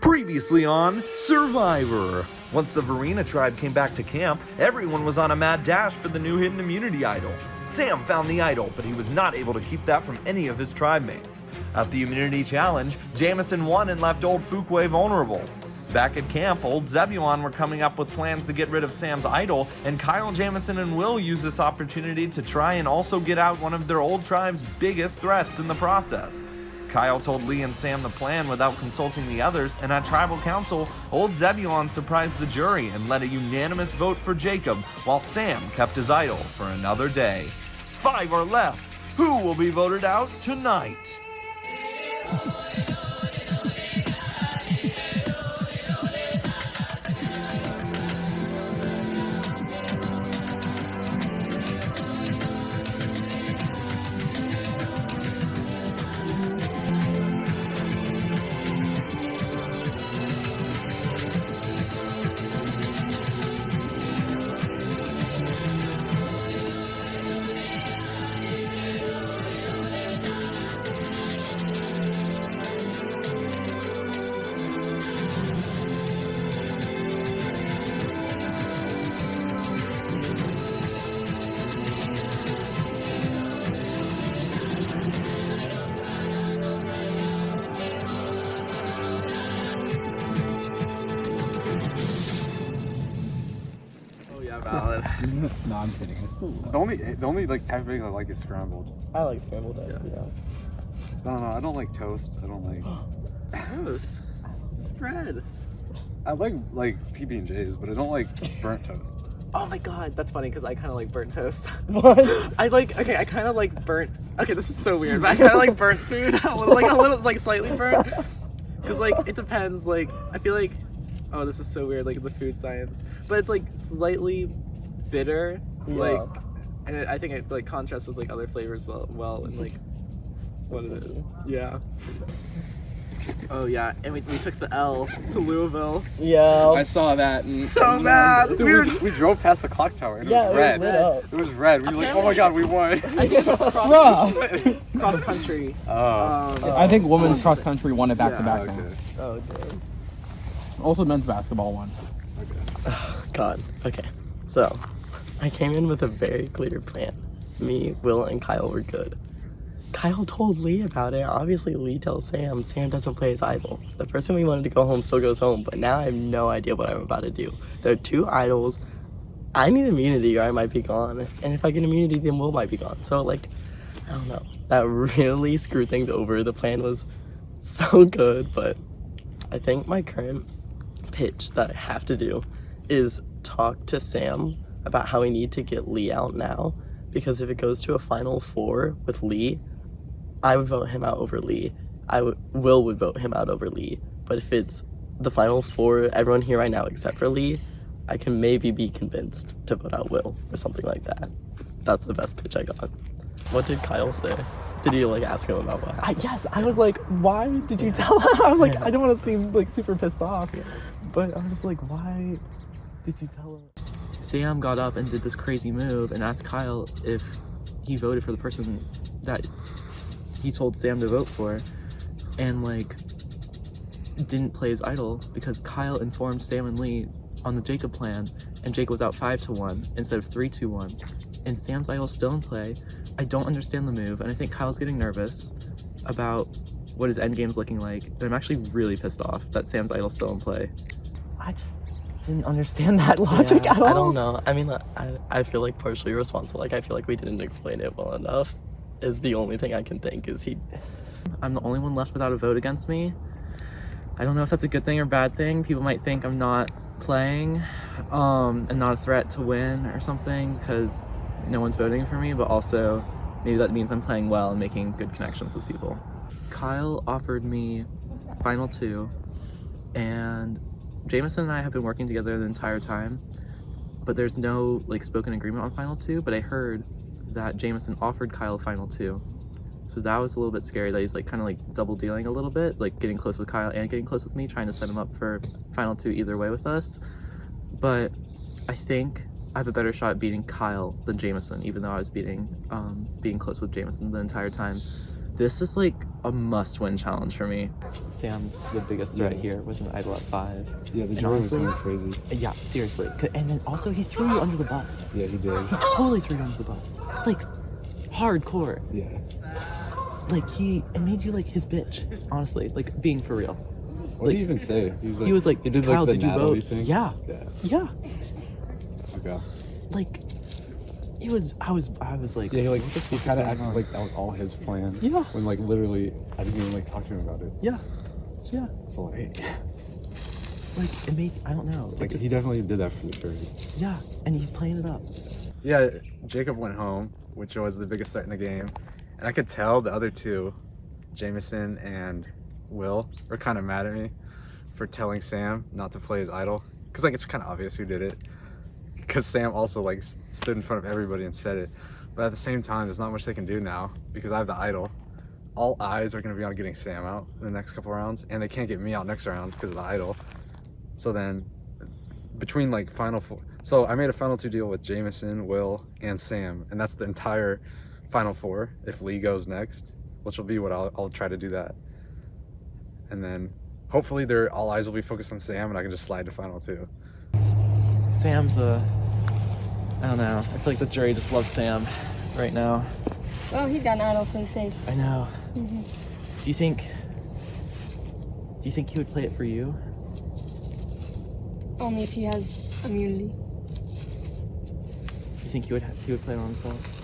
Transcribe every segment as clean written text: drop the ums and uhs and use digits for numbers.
Previously on Survivor. Once the Verena tribe came back to camp, everyone was on a mad dash for the new hidden immunity idol. Sam found the idol, but he was not able to keep that from any of his tribe mates. At the immunity challenge, Jamison won and left old Fuquay vulnerable. Back at camp, old Zebulon were coming up with plans to get rid of Sam's idol, and Kyle, Jamison, and Will used this opportunity to try and also get out one of their old tribe's biggest threats in the process. Kyle told Lee and Sam the plan without consulting the others, and at Tribal Council, old Zebulon surprised the jury and led a unanimous vote for Jacob, while Sam kept his idol for another day. 5 are left. Who will be voted out tonight? Valid. No, I'm kidding. It's still The only like type of egg I like is scrambled. I like scrambled eggs, yeah. I don't know. I don't like toast. I don't like Toast? It's bread. I like PB&J's, but I don't like burnt toast. Oh my god, that's funny because I kind of like burnt toast. What? I kind of like burnt. Okay, this is so weird, but I kind of like burnt food. a little, like slightly burnt. Because like it depends. Like I feel like, oh, this is so weird. Like the food science, but it's like slightly bitter. Yeah. Like, and I think it like contrasts with like other flavors well, and like what it is. Yeah. Oh yeah, and we took the L to Louisville. Yeah. I saw that. And, So bad. Dude, we drove past the clock tower and Yeah, it was red. it was lit up. It was red. We were like, oh my god, we won. I guess Bruh. cross country. Oh. I think women's cross country won it back to back. Okay. Oh damn. Also, men's basketball won. Okay. God. Okay. So, I came in with a very clear plan. Me, Will, and Kyle were good. Kyle told Lee about it. Obviously, Lee tells Sam. Sam doesn't play his idol. The person we wanted to go home still goes home, but now I have no idea what I'm about to do. There are 2 idols. I need immunity or I might be gone. And if I get immunity, then Will might be gone. So, like, I don't know. That really screwed things over. The plan was so good, but I think my current pitch that I have to do is talk to Sam about how we need to get Lee out now, because if it goes to a final 4 with Lee, I would vote him out over Lee. Will would vote him out over Lee. But if it's the final 4, everyone here right now except for Lee, I can maybe be convinced to vote out Will or something like that. That's the best pitch I got. What did Kyle say? Did you like ask him about what happened? Yes, I was like, why did you tell him? I was like, I didn't want to seem like super pissed off, but I was just like, why did you tell him? Sam got up and did this crazy move and asked Kyle if he voted for the person that he told Sam to vote for, and like didn't play his idol because Kyle informed Sam and Lee on the Jacob plan, and Jacob was out 5-1 instead of 3-1, and Sam's idol's still in play. I don't understand the move, and I think Kyle's getting nervous about what his endgame's looking like, and I'm actually really pissed off that Sam's idol's still in play. I just didn't understand that logic at all. I don't know. I mean, I feel like partially responsible. Like, I feel like we didn't explain it well enough. Is the only thing I can think is I'm the only one left without a vote against me. I don't know if that's a good thing or bad thing. People might think I'm not playing and not a threat to win or something because no one's voting for me, but also maybe that means I'm playing well and making good connections with people. Kyle offered me final 2, and Jamison and I have been working together the entire time, but there's no like spoken agreement on final 2, but I heard that Jamison offered Kyle final 2. So that was a little bit scary that he's like kind of like double dealing a little bit, like getting close with Kyle and getting close with me, trying to set him up for final 2 either way with us. But I think I have a better shot at beating Kyle than Jamison, even though I was being close with Jamison the entire time. This is like a must-win challenge for me. Sam's the biggest threat here with an idol at 5. Yeah, the And jury was also- going crazy. Yeah, seriously. And then also he threw you under the bus. Yeah, he did. He totally threw you under the bus. Like, hardcore. Yeah. Like, it made you like his bitch. Honestly, like being for real. What did he even say? He was like, he did Kyle, like the did you Natalie vote? thing. Yeah. Yeah. Yeah. Okay. Like, it was. I was like. Yeah, he kind of acted like that was all his plan. Yeah. When like literally, I didn't even like talk to him about it. Yeah. Yeah. So like, Like it made. I don't know. like he definitely did that for the jury. Yeah, and he's playing it up. Yeah, Jacob went home, which was the biggest threat in the game. And I could tell the other two, Jameson and Will, were kind of mad at me for telling Sam not to play his idol. Because, like, it's kind of obvious who did it. Because Sam also, like, stood in front of everybody and said it. But at the same time, there's not much they can do now because I have the idol. All eyes are going to be on getting Sam out in the next couple rounds. And they can't get me out next round because of the idol. So then, between, like, final four... So I made a final 2 deal with Jameson, Will, and Sam, and that's the entire final 4 if Lee goes next, which will be what I'll try to do that. And then hopefully all eyes will be focused on Sam and I can just slide to final 2. Sam's I don't know. I feel like the jury just loves Sam right now. Well, he's got an idol, so he's safe. I know. Mm-hmm. Do you think he would play it for you? Only if he has immunity. Do you think he would play it on himself?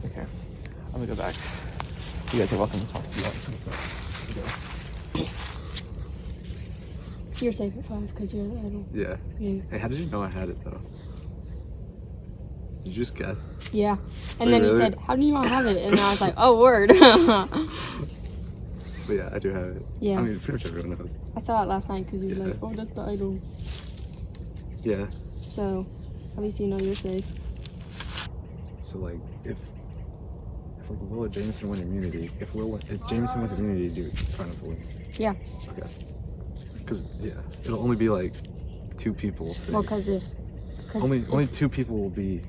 Okay, I'm gonna go back. You guys are welcome to talk to me. You're safe at 5 because you're the idol. Yeah. Yeah. Hey, how did you know I had it though? Did you just guess? Yeah. And Wait, then really? he said, "How do you not have it?" And I was like, "Oh, word." But yeah, I do have it. Yeah. I mean, pretty much everyone knows. I saw it last night because he was Yeah. like, "Oh, that's the idol." Yeah. So, at least you know you're safe. So like, if like Will or Jameson win immunity, if Jameson wins immunity, do final 4. Yeah. Okay. Because yeah, it'll only be like 2 people. So Well, because only 2 people will be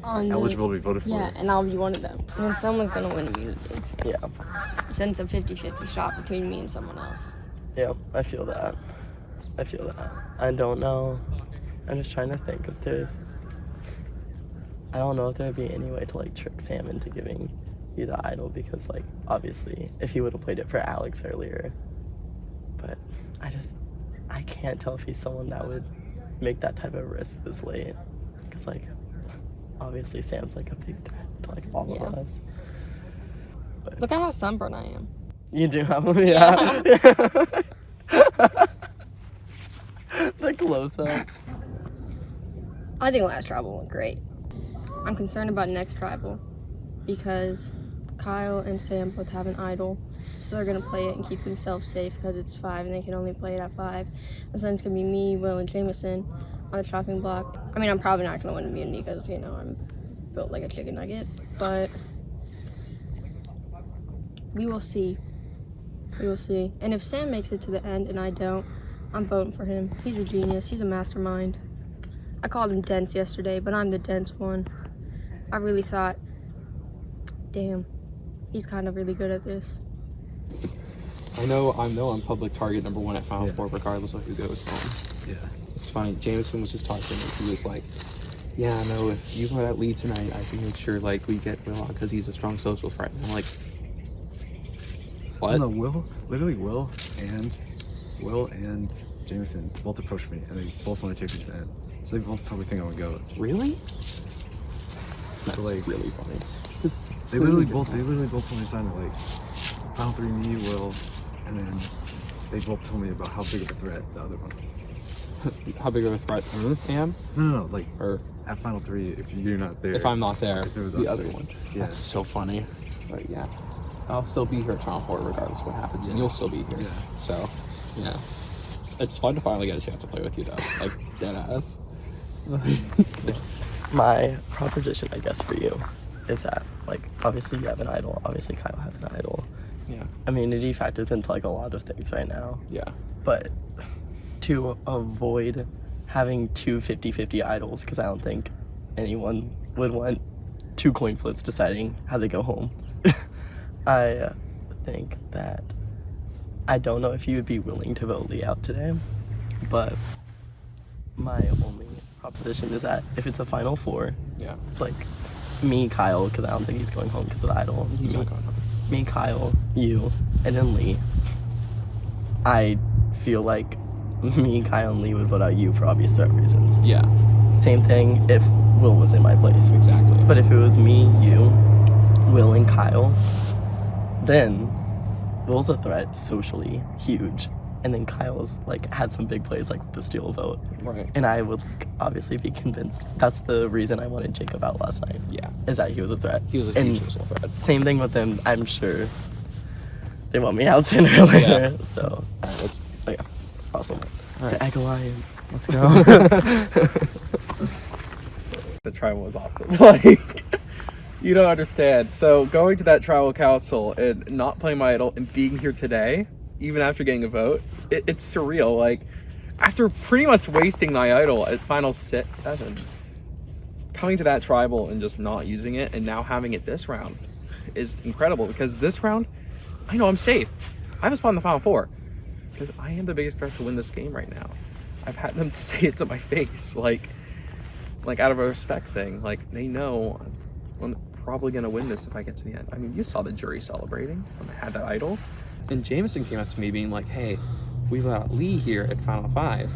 on eligible to be voted for. Yeah, and I'll be one of them. And someone's gonna win immunity. Yeah. Since it's a 50-50 shot between me and someone else. Yeah, I feel that. I don't know. I'm just trying to think if there's... I don't know if there'd be any way to, like, trick Sam into giving you the idol because, like, obviously, if he would have played it for Alex earlier. But I can't tell if he's someone that would make that type of risk this late. Because, like, obviously Sam's, like, a big threat to, like, all Yeah. of us. Look at how sunburned I am. You do have, yeah. The close-up. I think last tribal went great. I'm concerned about next tribal because Kyle and Sam both have an idol, so they're gonna play it and keep themselves safe because it's 5 and they can only play it at 5. And so then it's gonna be me, Will, and Jameson on the chopping block. I mean, I'm probably not gonna win immunity because, you know, I'm built like a chicken nugget, but we will see. We will see. And if Sam makes it to the end and I don't, I'm voting for him. He's a genius. He's a mastermind. I called him dense yesterday, but I'm the dense one. I really thought, damn, he's kind of really good at this. I know I'm public target number 1 at Final Four, regardless of who goes home. Yeah. It's funny. Jameson was just talking, and he was like, "Yeah, no, if you go that lead tonight, I can make sure like we get Will on because he's a strong social threat." And I'm like, "What?" No, Will and Jameson both approached me and they both want to take me to the end. So they both probably think I'm a goat. Really? That's like- really funny. They literally both told me to sign it like final 3 me, Will, and then they both told me about how big of a threat the other one. How big of a threat I am? No, like Or at final 3 if you're not there. if I'm not there, If it was the us other three. one. Yeah. That's so funny. But yeah, I'll still be here at Final Four regardless of what happens, and you'll still be here. Yeah. So, yeah, it's fun to finally get a chance to play with you though, like dead ass. My proposition, I guess, for you is that, like, obviously you have an idol. Obviously Kyle has an idol. Yeah. Immunity factors into, like, a lot of things right now. Yeah. But to avoid having 2 50-50 idols, because I don't think anyone would want 2 coin flips deciding how they go home. I think that I don't know if you would be willing to vote Lee out today, but my only proposition is that if it's a final 4, Yeah. it's like me, Kyle, because I don't think he's going home because of the idol. He's not going home. Me, Kyle, you, and then Lee. I feel like me, Kyle, and Lee would vote out you for obvious reasons. Yeah, Same thing if Will was in my place. exactly. But if it was me, you, Will, and Kyle, then Will's a threat socially huge. And then Kyle's like had some big plays like with the steal vote. Right. And I would like, obviously be convinced. That's the reason I wanted Jacob out last night. Yeah. Is that he was a threat. He was a And huge social threat. same thing with them. I'm sure they want me out sooner or later. Yeah. So, Let's oh yeah, awesome. All right. The Egg Alliance. let's go. The tribal was awesome. Like, you don't understand. So going to that tribal council and not playing my idol and being here today, even after getting a vote, it's surreal. Like, after pretty much wasting my idol at final 7, coming to that tribal and just not using it and now having it this round is incredible, because this round, I know I'm safe. I have a spot in the final 4 because I am the biggest threat to win this game right now. I've had them say it to my face, like out of a respect thing. Like, they know I'm probably gonna win this if I get to the end. I mean, you saw the jury celebrating when I had that idol. And Jameson came up to me being like, hey, if we vote out Lee here at final 5,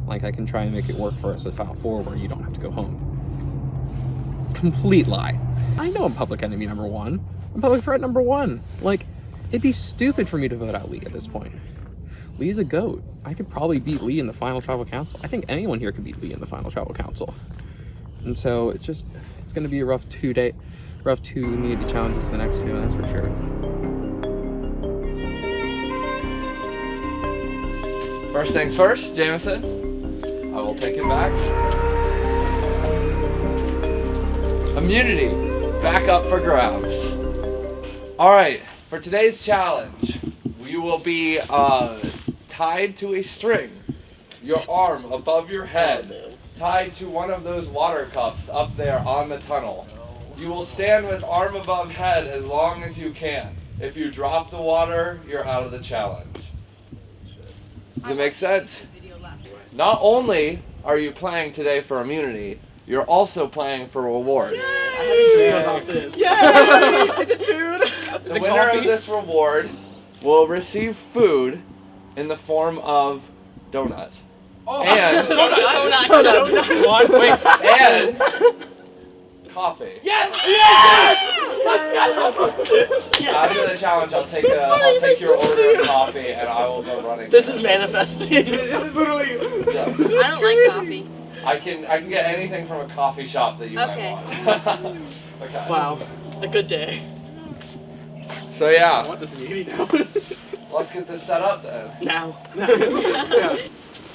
like, I can try and make it work for us at final 4 where you don't have to go home. Complete lie. I know I'm public enemy number 1. I'm public threat number 1. Like, it'd be stupid for me to vote out Lee at this point. Lee's a GOAT. I could probably beat Lee in the final tribal council. I think anyone here could beat Lee in the final tribal council. And so it's going to be a rough 2 immunity challenges the next 2, that's for sure. First things first, Jameson, I will take it back. Immunity, back up for grabs. All right, for today's challenge, we will be tied to a string, your arm above your head, tied to one of those water cups up there on the tunnel. You will stand with arm above head as long as you can. If you drop the water, you're out of the challenge. Does it make sense? Not only are you playing today for immunity, you're also playing for reward. Is it food? The winner of this reward will receive food in the form of donut. And and coffee. After the challenge, I'll take your order of coffee and I will go running. This is manifesting. This is literally. Yeah. I don't like coffee. I can get anything from a coffee shop that you Okay. might want. Okay. Wow, a good day. So yeah, I want this immunity now. let's get this set up then. Now.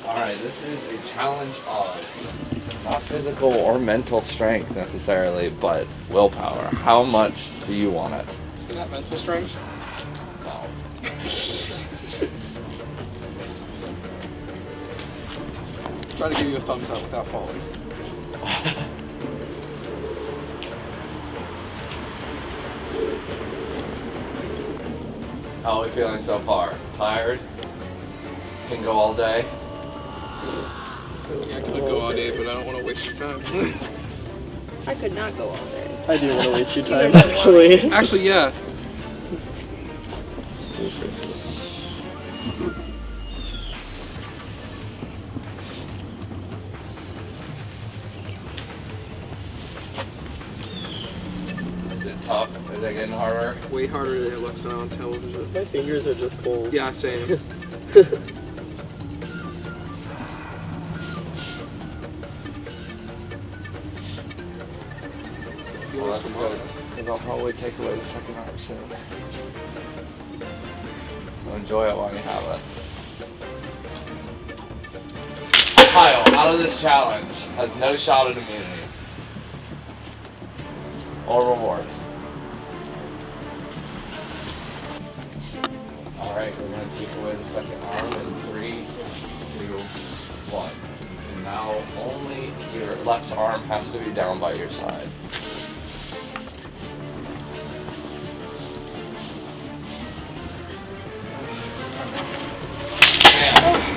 Alright, this is a challenge of not physical or mental strength necessarily, but willpower. How much do you want it? Isn't that mental strength? No. Try to give you a thumbs up without falling. How are we feeling so far? Tired? Can go all day? Yeah, I could go all day, but I don't want to waste your time. I could not go all day. I do want to waste your time, actually. Actually, yeah. Is it tough? Is it getting harder? Way harder than it looks on television. My fingers are just cold. Yeah, same. Well, that's good. Because I'll probably take away the second arm soon. So enjoy it while you have it. Kyle, out of this challenge, has no shot at immunity. Or reward. Alright, we're going to take away the second arm in 3, 2, 1. And now only your left arm has to be down by your side.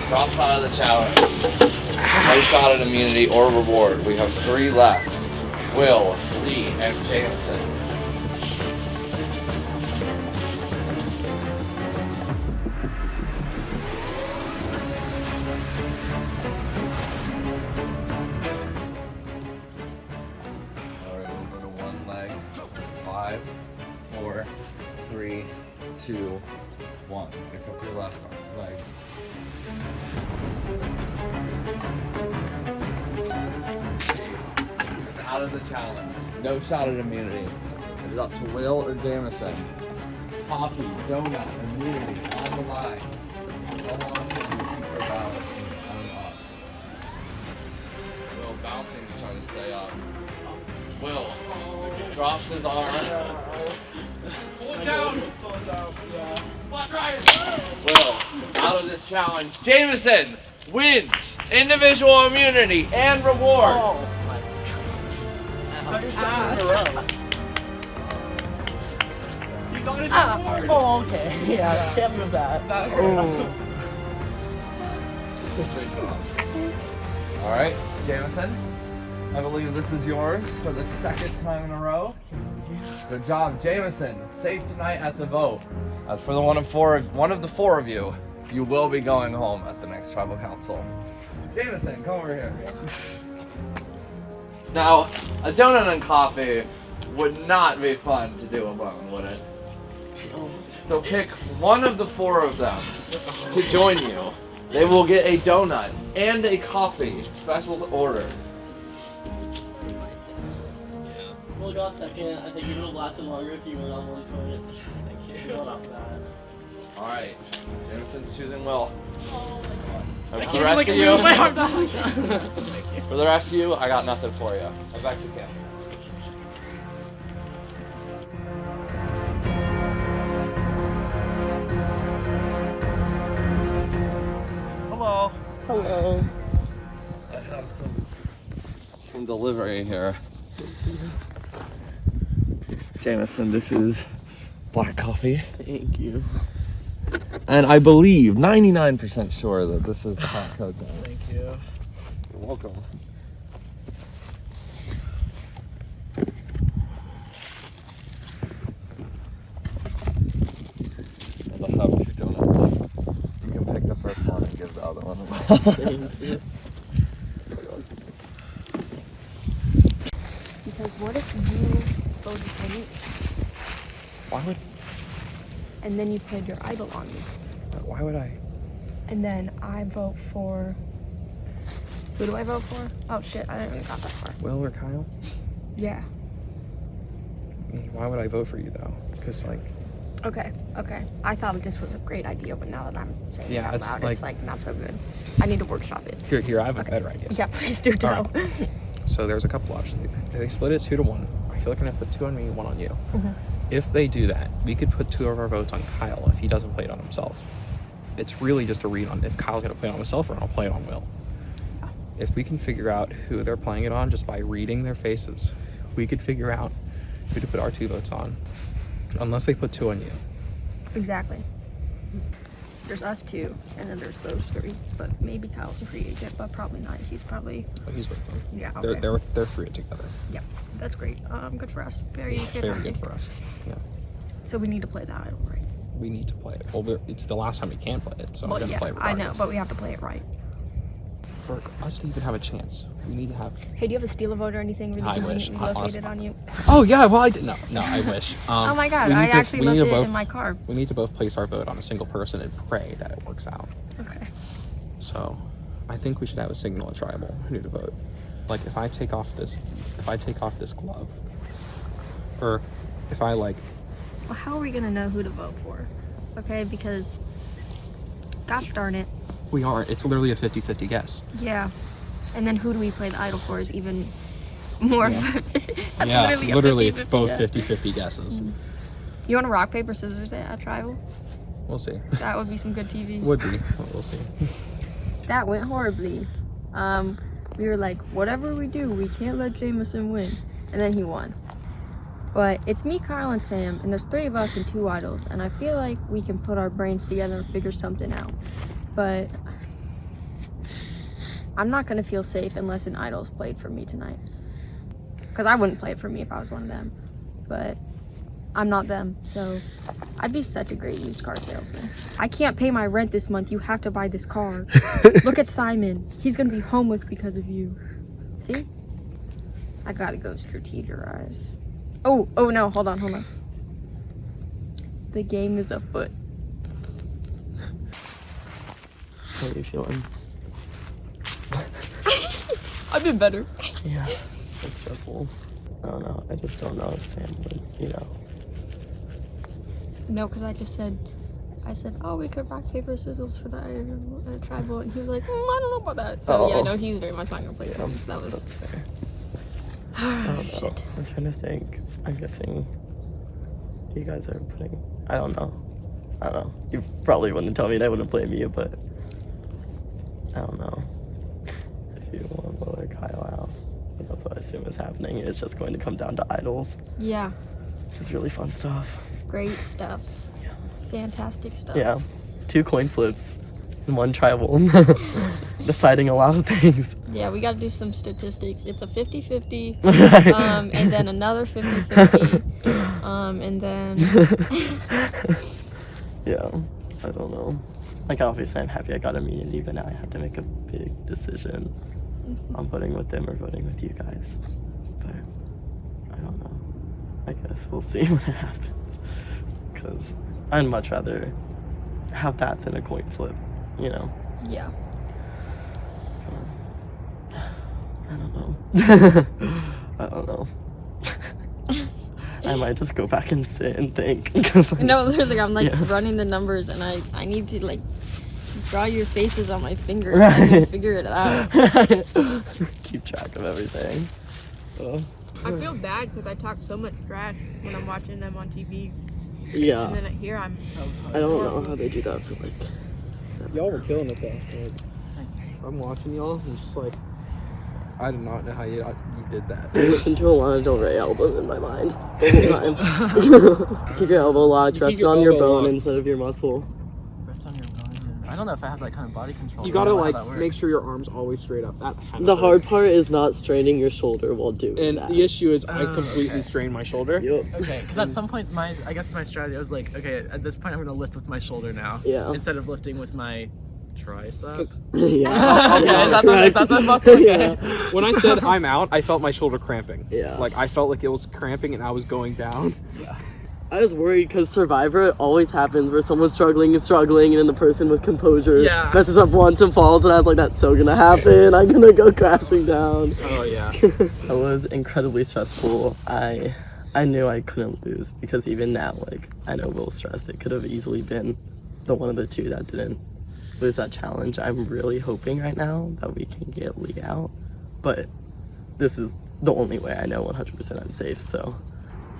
Drops out of the challenge. No shot at immunity or reward. We have 3 left. Will, Lee, and Jameson. Alright, we'll go to 1 leg. 5, 4, 3, 2, 1. Pick up your left leg. It's out of the challenge. No shot at immunity. It is up to Will or Jameson. Coffee, donut, immunity on the line. How long can you keep her balancing on up? Will bouncing to try to stay up. Will drops his arm. Pull it down. Spot right. Will out of this challenge. Jameson wins individual immunity and reward. Oh, okay. Yeah, I can't move that. All right, Jameson. I believe this is yours for the 2nd time in a row. Good job, Jameson. Safe tonight at the vote. As for the one of the 4 of you, you will be going home at the next tribal council. Jameson, come over here. Now, a donut and coffee would not be fun to do alone, would it? So pick one of the 4 of them to join you. They will get a donut and a coffee, special order. We'll go on second. I think it would have lasted longer if you were on one toilet. Thank you. Going off that. All right, Jameson's choosing Will. Oh my god. And I for can't the rest like of move my arm you, down. for the rest of you, I got nothing for you. I'm back to camp. Hello. Hello. I have some delivery here. Jameson, this is black coffee. Thank you. And I believe, 99% sure that this is the hot cocoa. Thank you. You're welcome. And I have 2 donuts. You can pick the first one and give the other one away. Thank you. Because what if you voted for me Why would and then you played your idol on me? why would I? And then I vote for. Who do I vote for? Oh shit, I didn't even got that far. Will or Kyle? Yeah. I mean, why would I vote for you though? Because like, Okay. I thought this was a great idea, but now that I'm saying Yeah, it out it's loud, like- it's like not so good. I need to workshop it. here, I have a better idea. Yeah, please do tell. Alright. So there's a couple options. They split it 2-1. I feel like I'm gonna put 2 on me, 1 on you. Mhm. If they do that, we could put 2 of our votes on Kyle if he doesn't play it on himself. It's really just a read on if Kyle's gonna play it on himself or I'll play it on Will. If we can figure out who they're playing it on just by reading their faces, we could figure out who to put our 2 votes on. Unless they put 2 on you. Exactly. There's us 2, and then there's those 3. But maybe Kyle's a free agent, but probably not. He's probably. But he's with them. Yeah. Okay. They're 3 together. Yep. That's great. Good for us. Very Very good for us. Yeah. So we need to play that idol right. We need to play it. Well, it's the last time we can play it, so Well, I'm gonna yeah, play it I know, regardless. but we have to play it right. For us to even have a chance, we need to have. Hey, do you have a steal a vote or anything really I wish. conveniently located Honestly. on you? Oh yeah, well I did. No, I wish. Oh my god, we I need to- actually we need left to it both- in my car. We need to both place our vote on a single person and pray that it works out. Okay. So, I think we should have a signal at tribal who to vote. Like if I take off this glove, or if I like. Well, how are we gonna know who to vote for? Okay, because. Gosh darn it. We aren't. It's literally a 50-50 guess. Yeah. And then who do we play the idol for is even more. Yeah. That's Yeah, literally a literally it's 50-50 both guess. 50-50 guesses. You want to rock, paper, scissors at tribal? We'll see. That would be some good TV. Would be. We'll see. That went horribly. We were like, whatever we do, we can't let Jameson win. And then he won. But it's me, Kyle, and Sam, and there's 3 of us and 2 idols, and I feel like we can put our brains together and figure something out. But I'm not gonna feel safe unless an idol's played for me tonight. Because I wouldn't play it for me if I was one of them. But I'm not them, so I'd be such a great used car salesman. I can't pay my rent this month. You have to buy this car. Look at Simon. He's gonna be homeless because of you. See? I gotta go strategize. Oh no, hold on. The game is afoot. How are you feeling? I've been better. Yeah, it's stressful. I don't know. I just don't know if Sam would, No, because I said, oh, we could rock, paper, scissors for the tribal, and he was like, I don't know about that. So yeah, no, he's very much not gonna play that. So that was. That's fair. I don't know. Shit. I'm trying to think. I'm guessing you guys are putting. I don't know. You probably wouldn't tell me and I wouldn't blame you, but I don't know. If you want Will or Kyle out, but that's what I assume is happening. It's just going to come down to idols. Yeah. Which is really fun stuff. Great stuff. Yeah. Fantastic stuff. Yeah. 2 coin flips and 1 tribal. Deciding a lot of things. Yeah, we got to do some statistics. It's a 50-50, Right. and then another 50-50, and then... Yeah, I don't know. Like, obviously I'm happy I got immunity, but now I have to make a big decision on voting with them or voting with you guys. But I don't know. I guess we'll see what happens. Because I'd much rather have that than a coin flip, Yeah. I don't know. I don't know. I might just go back and sit and think. No, literally, I'm Yeah. running the numbers, and I need to draw your faces on my fingers so I can figure it out. Keep track of everything. I feel bad because I talk so much trash when I'm watching them on TV, Yeah. and then here I'm. I don't know how they do that for 7 Y'all were killing it though. Like, I'm watching y'all and just like, I do not know how you did that. I listen to a Lana Del Rey album in my mind the whole time. Keep your elbow locked, rest on your bone instead of your muscle. Rest on your bone. I don't know if I have that kind of body control. You gotta I don't know like how that make works. sure your arm's always straight up. That The hard part is not straining your shoulder while doing And that. the issue is I completely okay. strained my shoulder. Yep. Okay, because at some points, I guess my strategy, I was like, okay, at this point, I'm gonna lift with my shoulder now, Yeah. instead of lifting with my tricep. Yeah. Okay, Yeah, is that right. the muscle? Okay. Yeah. When I said I'm out, I felt my shoulder cramping. Yeah. Like I felt like it was cramping and I was going down. I was worried because Survivor, it always happens where someone's struggling, and then the person with composure Yeah. messes up once and falls, and I was like, that's so gonna happen. I'm gonna go crashing down. Oh yeah. That was incredibly stressful. I knew I couldn't lose because even now, like, I know Will's stressed. It could have easily been the one of the two that didn't lose that challenge. I'm really hoping right now that we can get Lee out, but this is the only way I know 100% I'm safe, so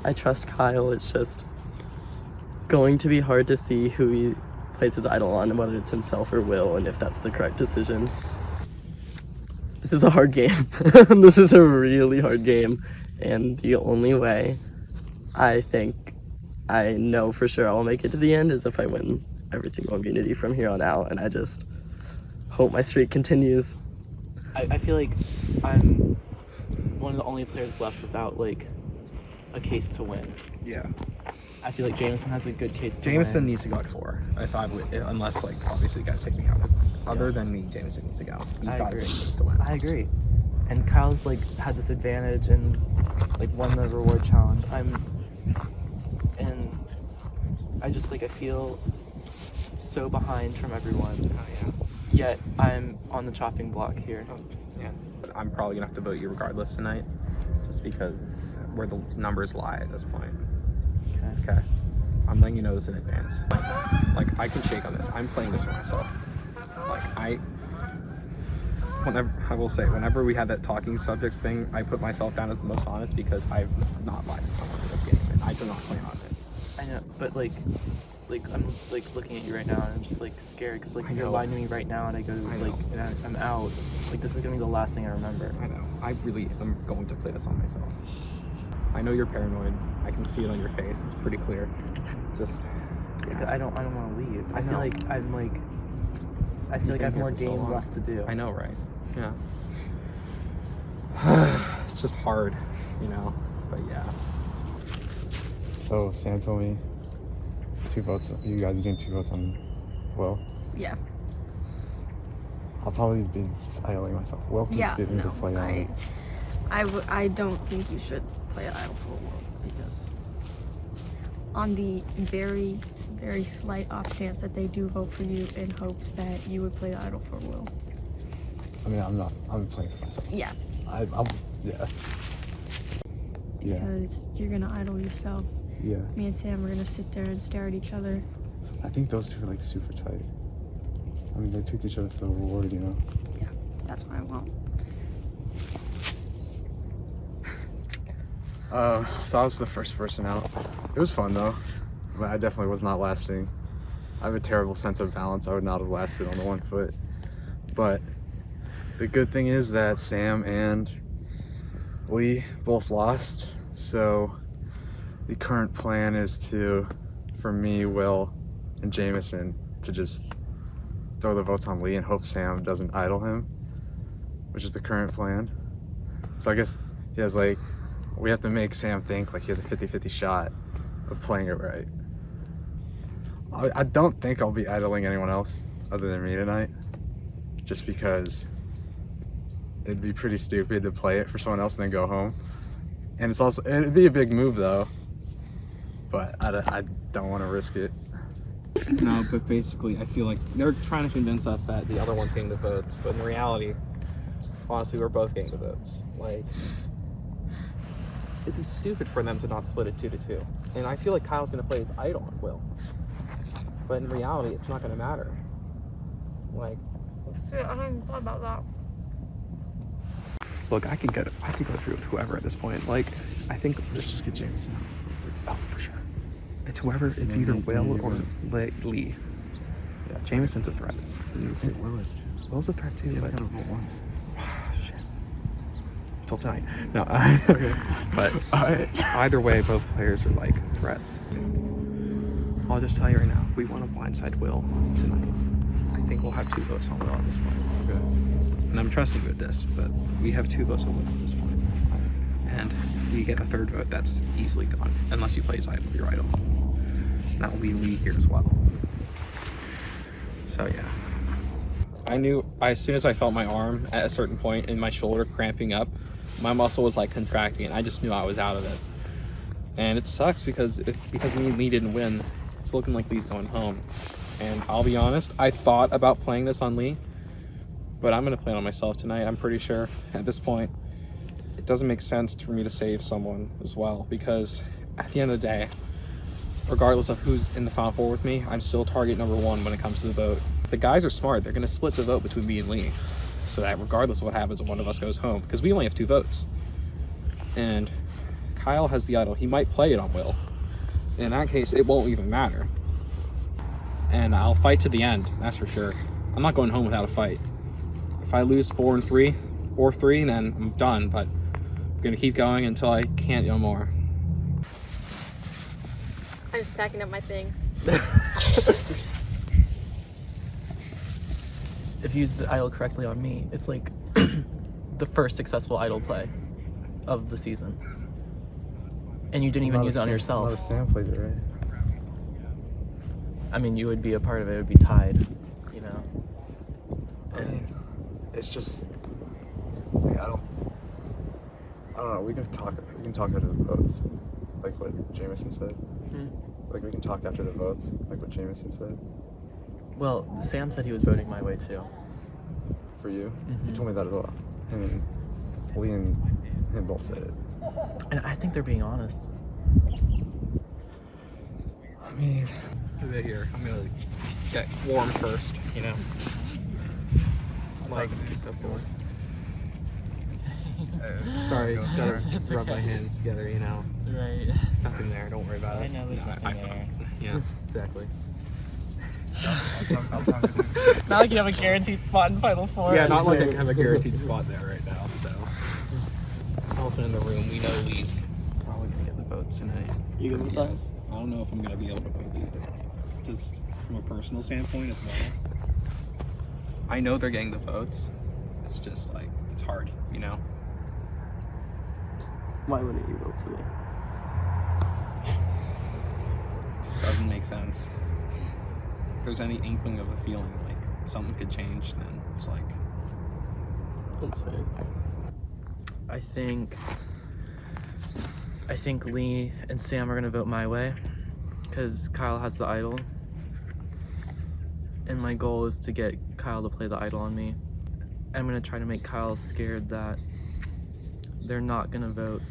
I trust Kyle. It's just going to be hard to see who he plays his idol on, and whether it's himself or Will, and if that's the correct decision. This is a hard game. This is a really hard game, and the only way I think I know for sure I'll make it to the end is if I win every single immunity from here on out, and I just hope my streak continues. I feel like I'm one of the only players left without like a case to win. Yeah. I feel like Jameson has a good case to Jameson win. needs to go at 4. Unless like obviously you guys take me out. Other than me, Jameson needs to go. He's I got a agree. big case to win. I agree. And Kyle's like had this advantage and like won the reward challenge. And I just like I feel so behind from everyone. Oh yeah. Yet I'm on the chopping block here. Yeah. But I'm probably gonna have to vote you regardless tonight, just because where the numbers lie at this point. Okay. I'm letting you know this in advance. Like I can shake on this. I'm playing this for myself. Like whenever we had that talking subjects thing, I put myself down as the most honest because I've not lied to someone in this game, and I do not plan on it. I know, but like I'm like looking at you right now and I'm just like scared because like I you're know. lying to me right now and I go like and I'm out. Like this is gonna be the last thing I remember. I know. I really am going to play this on myself. I know you're paranoid. I can see it on your face. It's pretty clear. Just Like, I don't want to leave. I I feel know. like I feel like I have been more here for so game long. left to do. I know, right? Yeah. It's just hard, you know. But yeah. So Sam told me 2 votes. You guys are doing 2 votes on Will. Yeah. I'll probably be just idling myself. Will keeps Yeah, getting to no, play on. I don't think you should play an idol for a Will, because on the very, very slight off chance that they do vote for you in hopes that you would play the idol for Will. I mean, I'm playing for myself. Yeah. Yeah. Because you're gonna idol yourself. Yeah. Me and Sam are gonna sit there and stare at each other. I think those two are like super tight. I mean, they picked each other for the reward, you know? Yeah, that's what I want. So I was the first person out. It was fun though, but I definitely was not lasting. I have a terrible sense of balance. I would not have lasted on the 1 foot. But the good thing is that Sam and Lee both lost. So the current plan is for me, Will, and Jameson to just throw the votes on Lee and hope Sam doesn't idol him, which is the current plan. So I guess he has like, we have to make Sam think like he has a 50-50 shot of playing it right. I don't think I'll be idling anyone else other than me tonight, just because it'd be pretty stupid to play it for someone else and then go home. And it'd be a big move though, but I don't want to risk it. No, but basically, I feel like they're trying to convince us that the other one's getting the votes, but in reality, honestly, we're both getting the votes. Like, it'd be stupid for them to not split it 2-2. And I feel like Kyle's gonna play his idol on Will, but in reality, it's not gonna matter. Like, Shit, I hadn't thought about that. look, I could go through with whoever at this point. Like, I think let's just get Jameson. Oh, for sure. It's whoever. It's either Will or Lee. Yeah, Jameson's a threat. Will's a threat too. Yeah, but I gotta vote once. Shit. Till tonight. No. Okay. But either way, both players are like threats. I'll just tell you right now, if we want to blindside Will tonight, I think we'll have 2 votes on Will at this point. Okay. And I'm trusting you with this, but we have 2 votes on Will at this point. And if we get a 3rd vote, that's easily gone. Unless you play his idol, your idol. And that will be Lee here as well. So yeah. I knew as soon as I felt my arm at a certain point and my shoulder cramping up, my muscle was like contracting and I just knew I was out of it. And it sucks because me and Lee didn't win, it's looking like Lee's going home. And I'll be honest, I thought about playing this on Lee, but I'm gonna play it on myself tonight. I'm pretty sure at this point, it doesn't make sense for me to save someone as well, because at the end of the day, regardless of who's in the Final Four with me, I'm still target number 1 when it comes to the vote. The guys are smart. They're gonna split the vote between me and Lee, so that regardless of what happens, one of us goes home, because we only have 2 votes. And Kyle has the idol. He might play it on Will. In that case, it won't even matter. And I'll fight to the end, that's for sure. I'm not going home without a fight. If I lose 4-3, then I'm done, but I'm gonna keep going until I can't no more. I'm just packing up my things. If you use the idol correctly on me, it's like the first successful idol play of the season. And you didn't even use it on yourself. A lot of Sam plays it right. I mean, you would be a part of it. It would be tied, you know. I mean, it's just like, I don't know. We can talk after the votes, like what Jameson said. Like we can talk after the votes, like what Jameson said. Well, Sam said he was voting my way too. For you, he told me that as well. And Lee and him both said it. And I think they're being honest. I mean, A bit here. I'm gonna get warm first, you know. Like so forth. Sorry, just gotta rub my hands together, you know. Right. There's nothing there, don't worry about it. I know there's nothing there. Yeah, exactly. Not like you have a guaranteed spot in Final Four. Yeah, not like I have a guaranteed spot there right now, so. Elephant in the room, we know Lee's probably gonna get the votes tonight. You good with that? I don't know if I'm gonna be able to vote either. Just from a personal standpoint as well. I know they're getting the votes, it's just like, it's hard, you know? Why wouldn't you vote for me? Just doesn't make sense. If there's any inkling of a feeling like something could change, then it's like, That's fair. I think Lee and Sam are gonna vote my way because Kyle has the idol, and my goal is to get Kyle to play the idol on me. I'm gonna try to make Kyle scared that they're not gonna vote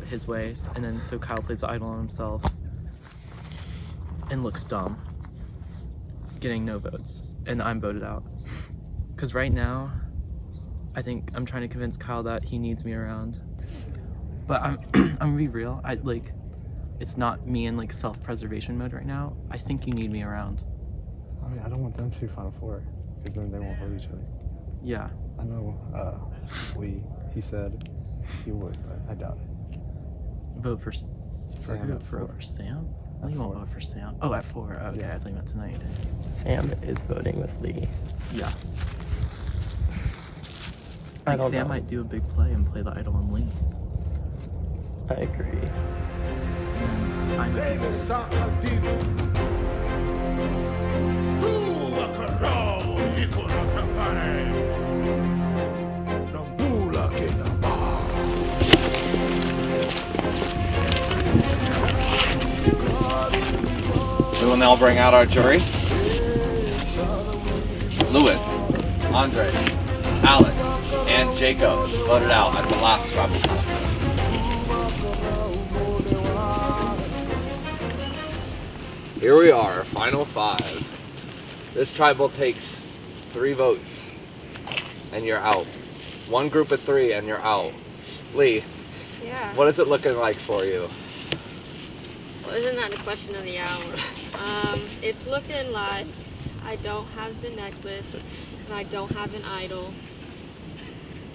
his way, and then so Kyle plays the idol on himself and looks dumb, getting no votes, and I'm voted out. Because right now, I think I'm trying to convince Kyle that he needs me around. But I'm gonna be real. It's not me in like self-preservation mode right now. I think you need me around. I mean, I don't want them to be Final Four because then they won't vote each other. Yeah. I know Lee, he said he would, but I doubt it. Vote for Sam who? at For 4. Sam? At You won't 4. vote for Sam. Oh, at 4. Okay, Yeah. I thought you meant tonight. Sam is voting with Lee. Yeah. I don't Sam know. might do a big play and play the idol on Lee. I agree. And I'm We will now bring out our jury. Louis, Andre, Alex, and Jacob voted out at the last tribal council. Here we are, final 5. This tribal takes 3 votes, and you're out. One group of 3, and you're out. Lee, Yeah. what is it looking like for you? Well, isn't that the question of the hour? It's looking like I don't have the necklace, and I don't have an idol,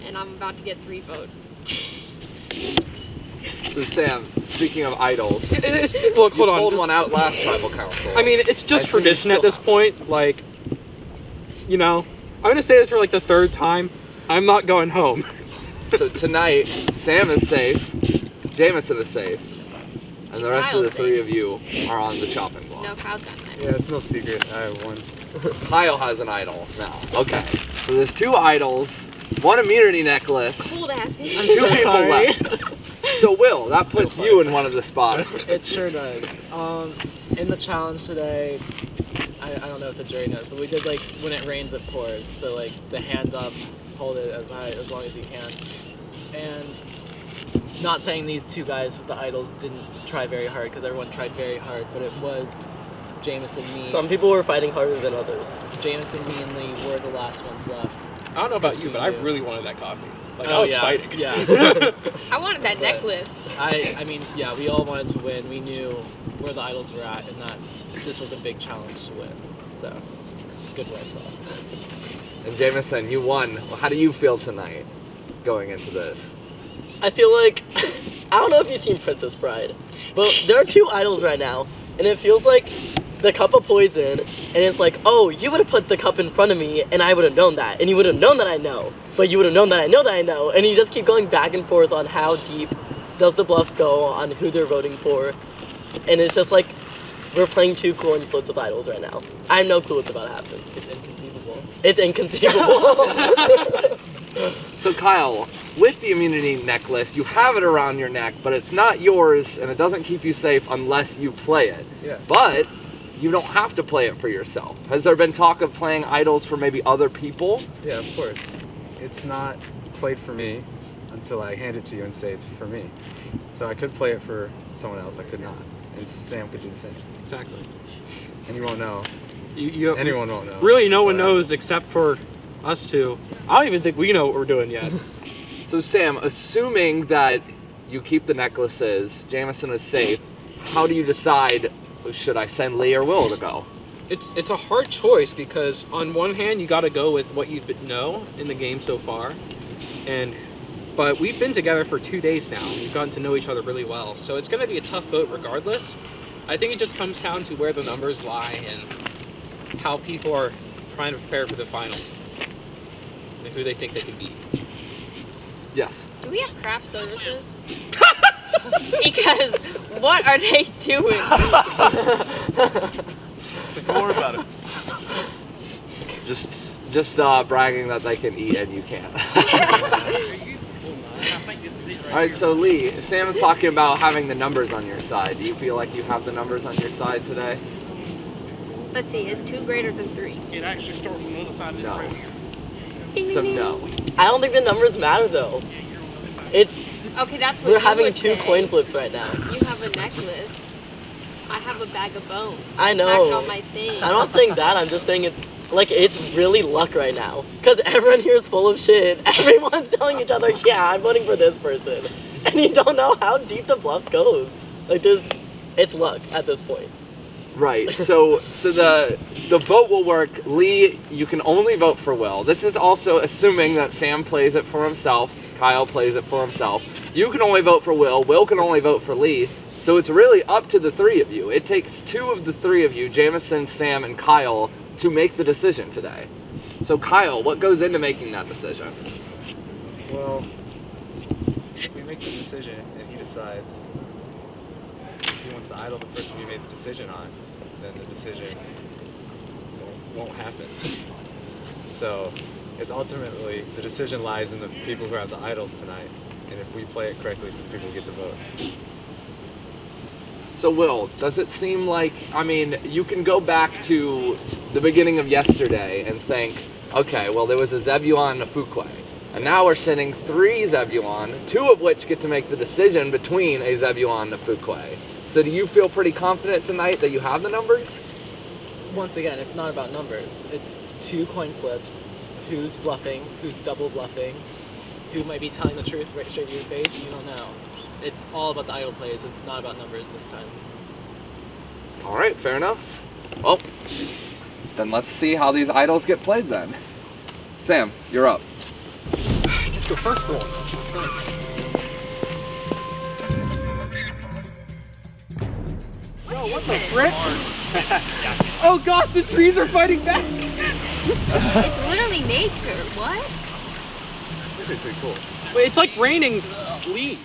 and I'm about to get 3 votes. So Sam, speaking of idols, Look, hold you on. pulled this- one out last tribal council. I mean, it's just And you tradition at still this point. Like, you know, I'm gonna say this for like the 3rd time. I'm not going home. So tonight, Sam is safe, Jameson is safe, and the rest of the Kyle's 3 safe. of you are on the chopping block. No, Kyle's got mine. Yeah, it's no secret. I have one. Kyle has an idol now. Okay. So there's 2 idols, 1 immunity necklace, Cool ass. 2 people left. So Will, that puts you in one of the spots. It sure does. In the challenge today, I don't know if the jury knows, but we did like when it rains it pours. So like the hand up, hold it as high as long as you can. And not saying these 2 guys with the idols didn't try very hard because everyone tried very hard, but it was Jameson, me. Some people were fighting harder than others. Jameson, me, and Lee were the last ones left. I don't know about you, but I really wanted that coffee. Like, I Oh, was yeah, fighting. Yeah. I wanted that necklace. I mean, yeah, we all wanted to win. We knew where the idols were at, and that this was a big challenge to win. So, good win, though. And Jameson, you won. How do you feel tonight going into this? I feel like I don't know if you've seen Princess Bride, but there are 2 idols right now, and it feels like the cup of poison, and it's like, oh, you would have put the cup in front of me, and I would have known that, and you would have known that I know, but you would have known that I know that I know, and you just keep going back and forth on how deep does the bluff go on who they're voting for, and it's just like we're playing 2 coin floats of idols right now. I have no clue what's about to happen. It's inconceivable. It's inconceivable. So Kyle, with the immunity necklace, you have it around your neck, but it's not yours, and it doesn't keep you safe unless you play it. Yeah. But you don't have to play it for yourself. Has there been talk of playing idols for maybe other people? Yeah, of course. It's not played for me until I hand it to you and say it's for me. So I could play it for someone else, I could not. And Sam could do the same. Exactly. And you won't know. Anyone won't know. Really, no one But, knows except for us 2. I don't even think we know what we're doing yet. So Sam, assuming that you keep the necklaces, Jameson is safe, how do you decide, should I send Lee or Will to go? It's a hard choice because on one hand you got to go with what you know in the game so far, but we've been together for 2 days now. We've gotten to know each other really well, so it's going to be a tough vote regardless. I think it just comes down to where the numbers lie and how people are trying to prepare for the final. and who they think they can beat. Yes. Do we have craft services? Because what are they doing? Don't worry about it. Just bragging that they can eat and you can't. All right, so Lee, Sam is talking about having the numbers on your side. Do you feel like you have the numbers on your side today? Let's see, is 2 greater than 3? It actually starts on the other side of No. the road. So no. I don't think the numbers matter though. It's Okay, that's what we're you having would 2 say. coin flips right now. You have a necklace. I have a bag of bones. I Back know. on my thing. I'm not saying that. I'm just saying it's really luck right now. Cause everyone here is full of shit. Everyone's telling each other, yeah, I'm voting for this person, and you don't know how deep the bluff goes. Like it's luck at this point. Right. So the vote will work. Lee, you can only vote for Will. This is also assuming that Sam plays it for himself. Kyle plays it for himself. You can only vote for Will. Will can only vote for Lee. So it's really up to the 3 of you. It takes 2 of the 3 of you, Jamison, Sam, and Kyle, to make the decision today. So Kyle, what goes into making that decision? Well, if we make the decision and he decides he wants to idol the person we made the decision on, then the decision won't happen. So it's ultimately, the decision lies in the people who have the idols tonight. And if we play it correctly, the people get the vote. So Will, does it seem like, I mean, you can go back to the beginning of yesterday and think, okay, well there was a Zebulon and a Fuquay. And now we're sending 3 Zebulon, 2 of which get to make the decision between a Zebulon and a Fuquay. So do you feel pretty confident tonight that you have the numbers? Once again, it's not about numbers. It's 2 coin flips. Who's bluffing? Who's double bluffing? Who might be telling the truth right straight to your face? You don't know. It's all about the idol plays. It's not about numbers this time. All right, fair enough. Well, then let's see how these idols get played then. Sam, you're up. Let's go first for once. Nice. What the frick? Oh gosh, the trees are fighting back! It's literally nature. What? This is pretty cool. Wait, it's like raining leaves.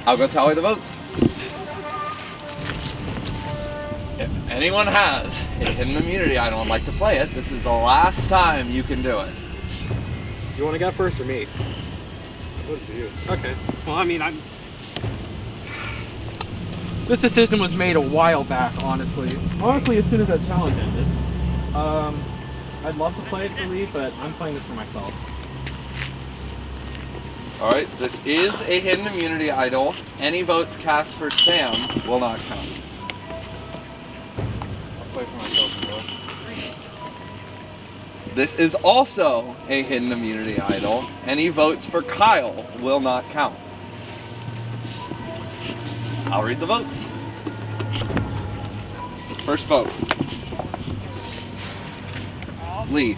I'll go tally the votes. If anyone has a hidden immunity idol and like to play it, this is the last time you can do it. Do you want to go first or me? I voted for you. Okay. Well, I mean, This decision was made a while back, honestly. Honestly, as soon as that challenge ended. I'd love to play it for Lee, but I'm playing this for myself. Alright, this is a hidden immunity idol. Any votes cast for Sam will not count. I'll play for myself as well. This is also a hidden immunity idol. Any votes for Kyle will not count. I'll read the votes. First vote. Lee.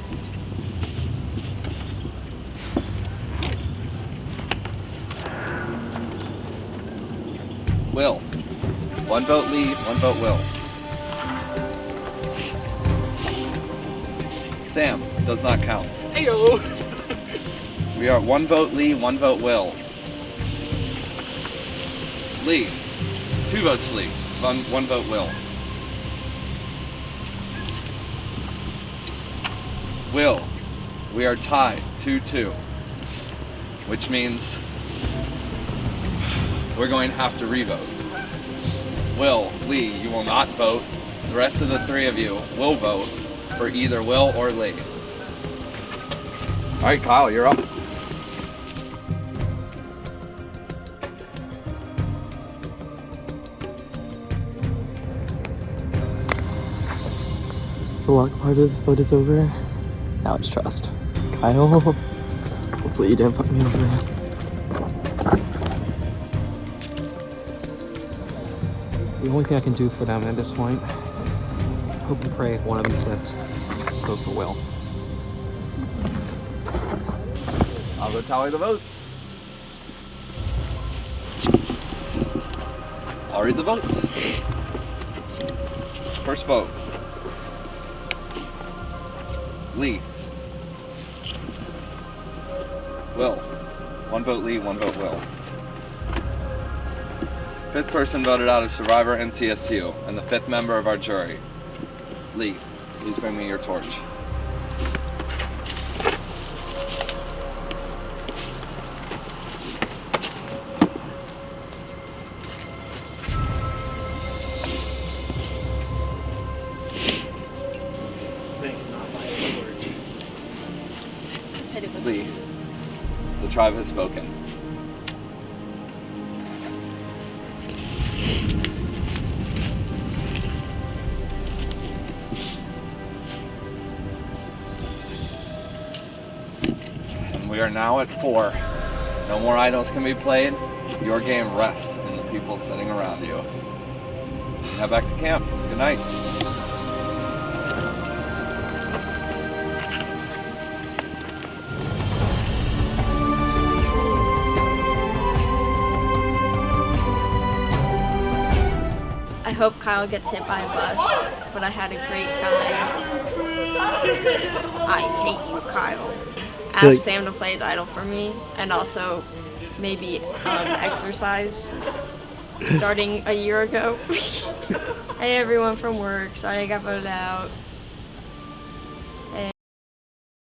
Will. 1 vote Lee, 1 vote Will. Sam does not count. Heyo. We are 1 vote Lee, 1 vote Will. Lee. 2 votes Lee, 1 vote Will. Will. We are tied 2-2. Which means we're going to have to revote. Will, Lee, you will not vote. The rest of the 3 of you will vote for either Will or Lee. All right, Kyle, you're up. The luck part of this vote is over. Now it's trust. Kyle, hopefully you didn't fuck me over. The only thing I can do for them at this point, hope and pray one of them flips. Vote for Will. I'll go tally the votes. I'll read the votes. First vote. Lee. Will. 1 vote Lee, 1 vote Will. 5th person voted out of Survivor and CSU, and the 5th member of our jury. Lee, please bring me your torch. Lee, the tribe has spoken. And we are now at 4. No more idols can be played. Your game rests in the people sitting around you. Now back to camp. Good night. I hope Kyle gets hit by a bus, but I had a great time. I hate you, Kyle. Ask Sam to play his idol for me, and also maybe exercise starting a year ago. Hey everyone from work, sorry I got voted out.